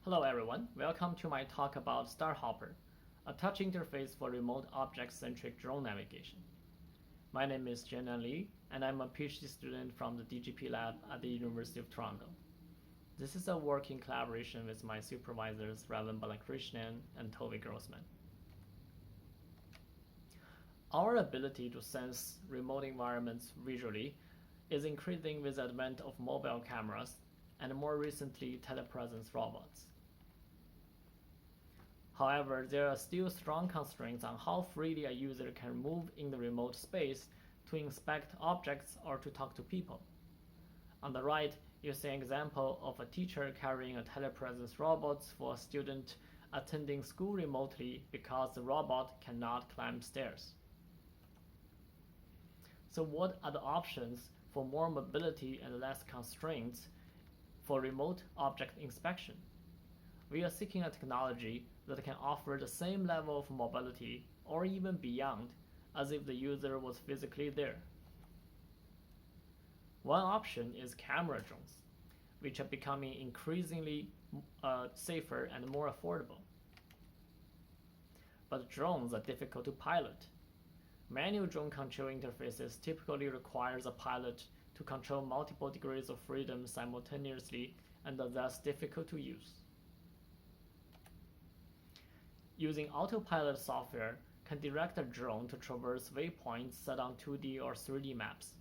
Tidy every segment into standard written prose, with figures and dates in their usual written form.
Hello everyone, welcome to my talk about StarHopper, a touch interface for remote object-centric drone navigation. My name is Jiannan, and I'm a PhD student from the DGP lab at the University of Toronto. This is a work in collaboration with my supervisors Ravin, Balakrishnan, and Tovi, Grossman. Our ability to sense remote environments visually is increasing with the advent of mobile cameras and more recently telepresence robots. However, there are still strong constraints on how freely a user can move in the remote space to inspect objects or to talk to people. On the right, you see an example of a teacher carrying a telepresence robot for a student attending school remotely because the robot cannot climb stairs. So what are the options for more mobility and less constraints for remote object inspection? We are seeking a technology that can offer the same level of mobility or even beyond as if the user was physically there. One option is camera drones, which are becoming increasingly safer and more affordable. But drones are difficult to pilot. Manual drone control interfaces typically requires a pilot to control multiple degrees of freedom simultaneously and are thus difficult to use. Using Autopilot software can direct a drone to traverse waypoints set on 2D or 3D maps.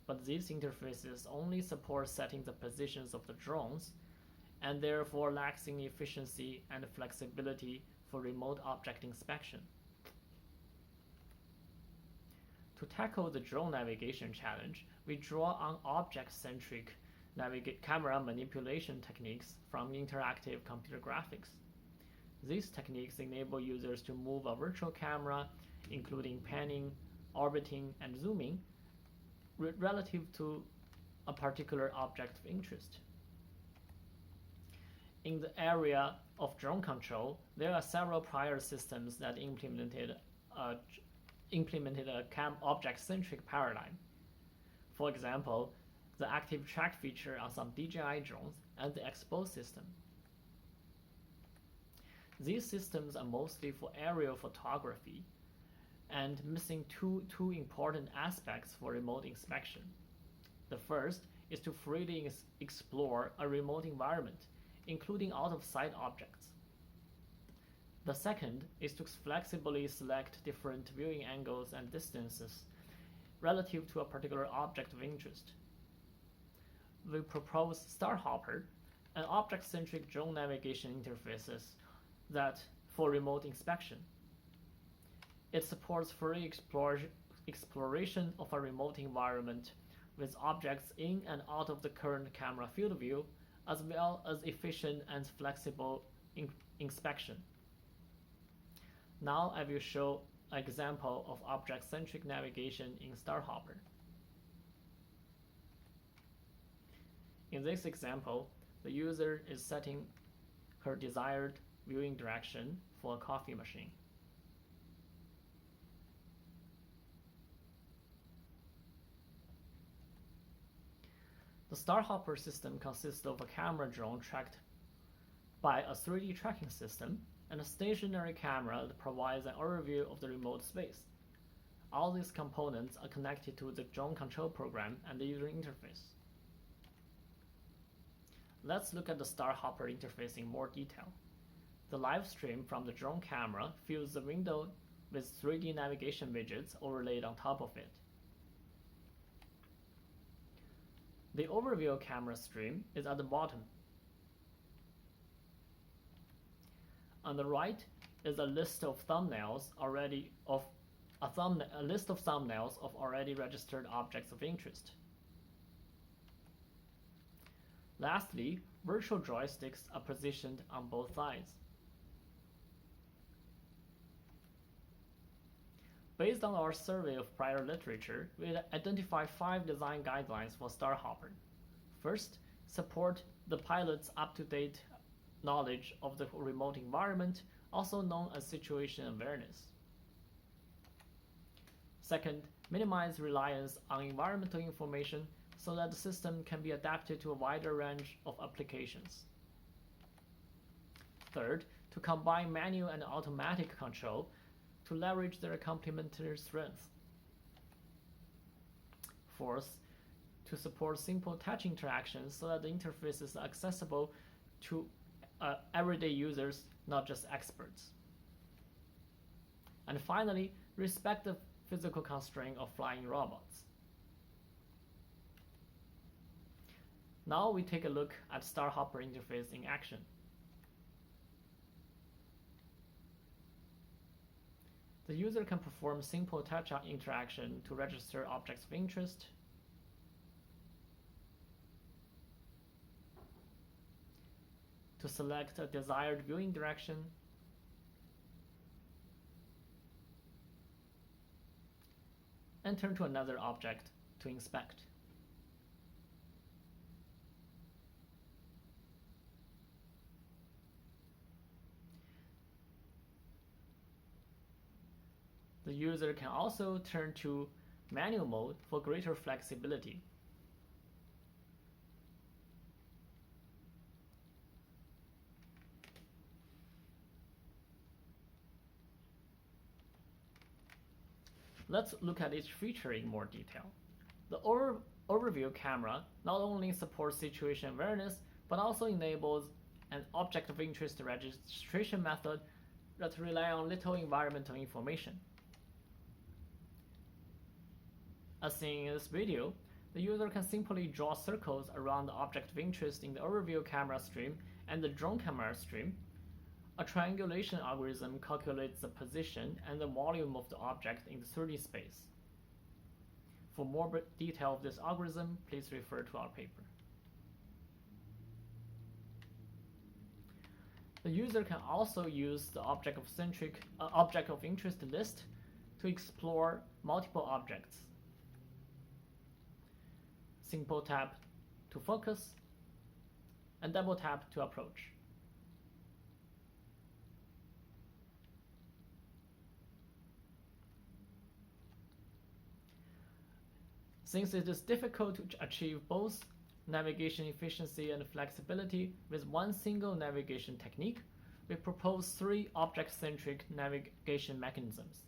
But these interfaces only support setting the positions of the drones and therefore lacks in efficiency and flexibility for remote object inspection. To tackle the drone navigation challenge, we draw on object-centric camera manipulation techniques from interactive computer graphics. These techniques enable users to move a virtual camera, including panning, orbiting, and zooming, relative to a particular object of interest. In the area of drone control, there are several prior systems that implemented a object-centric paradigm. For example, the active track feature on some DJI drones and the expose system. These systems are mostly for aerial photography and missing two important aspects for remote inspection. The first is to freely explore a remote environment, including out-of-sight objects. The second is to flexibly select different viewing angles and distances relative to a particular object of interest. We propose StarHopper, an object-centric drone navigation interfaces that for remote inspection. It supports free exploration of a remote environment with objects in and out of the current camera field of view, as well as efficient and flexible inspection. Now I will show an example of object-centric navigation in StarHopper. In this example, the user is setting her desired viewing direction for a coffee machine. The StarHopper system consists of a camera drone tracked by a 3D tracking system and a stationary camera that provides an overview of the remote space. All these components are connected to the drone control program and the user interface. Let's look at the StarHopper interface in more detail. The live stream from the drone camera fills the window with 3D navigation widgets overlaid on top of it. The overview camera stream is at the bottom. On the right is a list of thumbnails of already registered objects of interest. Lastly, virtual joysticks are positioned on both sides. Based on our survey of prior literature, we identified 5 design guidelines for StarHopper. First, support the pilot's up-to-date knowledge of the remote environment, also known as situation awareness. Second, minimize reliance on environmental information so that the system can be adapted to a wider range of applications. Third, to combine manual and automatic control to leverage their complementary strengths. Fourth, to support simple touch interactions so that the interface is accessible to everyday users, not just experts. And finally, respect the physical constraint of flying robots. Now we take a look at StarHopper interface in action. The user can perform simple touch interaction to register objects of interest, to select a desired viewing direction, and turn to another object to inspect. The user can also turn to manual mode for greater flexibility. Let's look at each feature in more detail. The overview camera not only supports situation awareness, but also enables an object of interest registration method that relies on little environmental information. As seen in this video, the user can simply draw circles around the object of interest in the overview camera stream and the drone camera stream. A triangulation algorithm calculates the position and the volume of the object in the 3D space. For more detail of this algorithm, please refer to our paper. The user can also use the object of interest list to explore multiple objects. Simple tap to focus, and double tap to approach. Since it is difficult to achieve both navigation efficiency and flexibility with one single navigation technique, we propose 3 object-centric navigation mechanisms.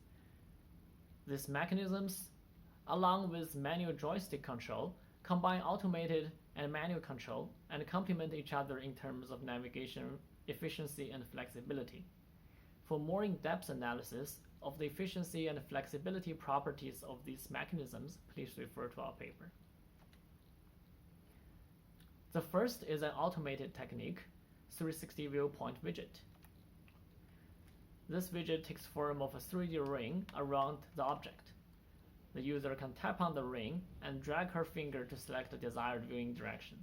These mechanisms, along with manual joystick control, combine automated and manual control and complement each other in terms of navigation efficiency and flexibility. For more in-depth analysis of the efficiency and flexibility properties of these mechanisms, please refer to our paper. The first is an automated technique, 360 Viewpoint Widget. This widget takes form of a 3D ring around the object. The user can tap on the ring and drag her finger to select the desired viewing direction.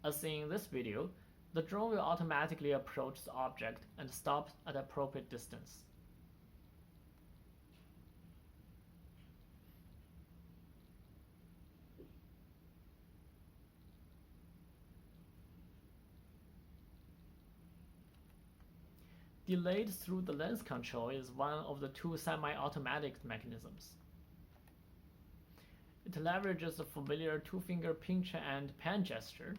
As seen in this video, the drone will automatically approach the object and stop at an appropriate distance. Delayed through the lens control is one of the 2 semi-automatic mechanisms. It leverages the familiar 2-finger pinch and pan gesture.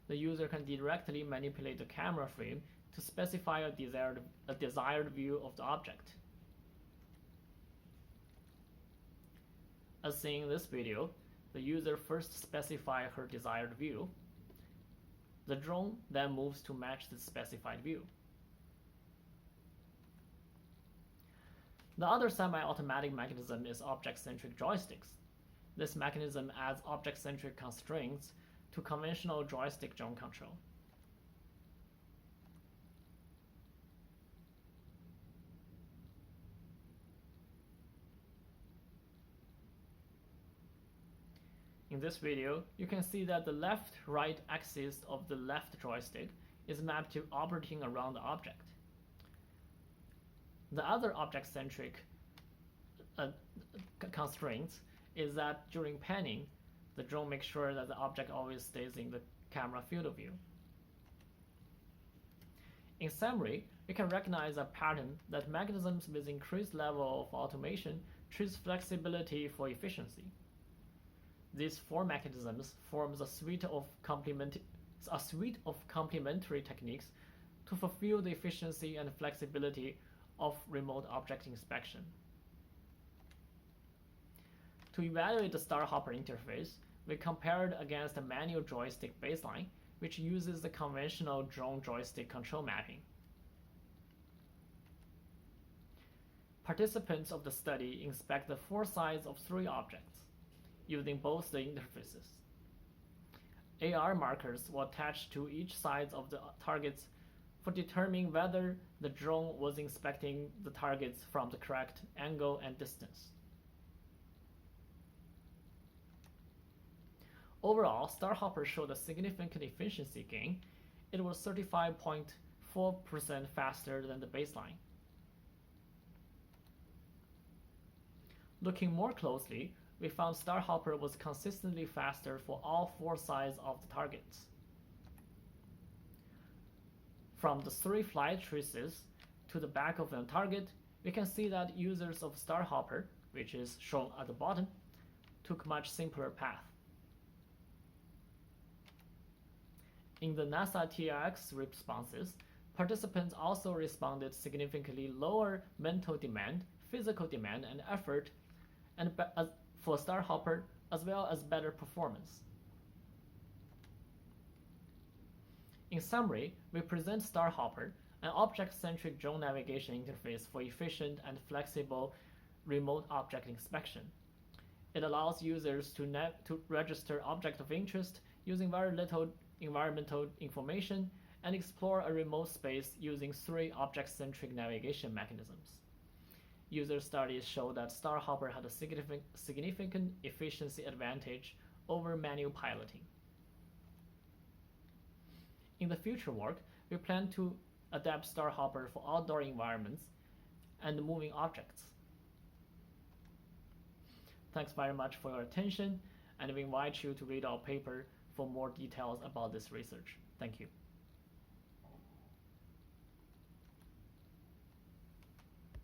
The user can directly manipulate the camera frame to specify a desired view of the object. As seen in this video, the user first specifies her desired view. The drone then moves to match the specified view. The other semi-automatic mechanism is object-centric joysticks. This mechanism adds object-centric constraints to conventional joystick drone control. In this video, you can see that the left-right axis of the left joystick is mapped to operating around the object. The other object-centric constraints is that during panning, the drone makes sure that the object always stays in the camera field of view. In summary, we can recognize a pattern that mechanisms with increased level of automation choose flexibility for efficiency. These 4 mechanisms form a suite of a suite of complementary techniques to fulfill the efficiency and flexibility of remote object inspection. To evaluate the StarHopper interface, we compared against the manual joystick baseline, which uses the conventional drone joystick control mapping. Participants of the study inspect the 4 sides of 3 objects, using both the interfaces. AR markers were attached to each side of the targets for determining whether the drone was inspecting the targets from the correct angle and distance. Overall, StarHopper showed a significant efficiency gain. It was 35.4% faster than the baseline. Looking more closely, we found StarHopper was consistently faster for all 4 sides of the targets. From the 3 flight traces to the back of the target, we can see that users of StarHopper, which is shown at the bottom, took much simpler path. In the NASA TRX responses, participants also responded significantly lower mental demand, physical demand, and effort and for StarHopper, as well as better performance. In summary, we present StarHopper, an object-centric drone navigation interface for efficient and flexible remote object inspection. It allows users to register object of interest using very little environmental information and explore a remote space using 3 object-centric navigation mechanisms. User studies show that StarHopper had a significant efficiency advantage over manual piloting. In the future work, we plan to adapt StarHopper for outdoor environments and moving objects. Thanks very much for your attention, and we invite you to read our paper for more details about this research. Thank you.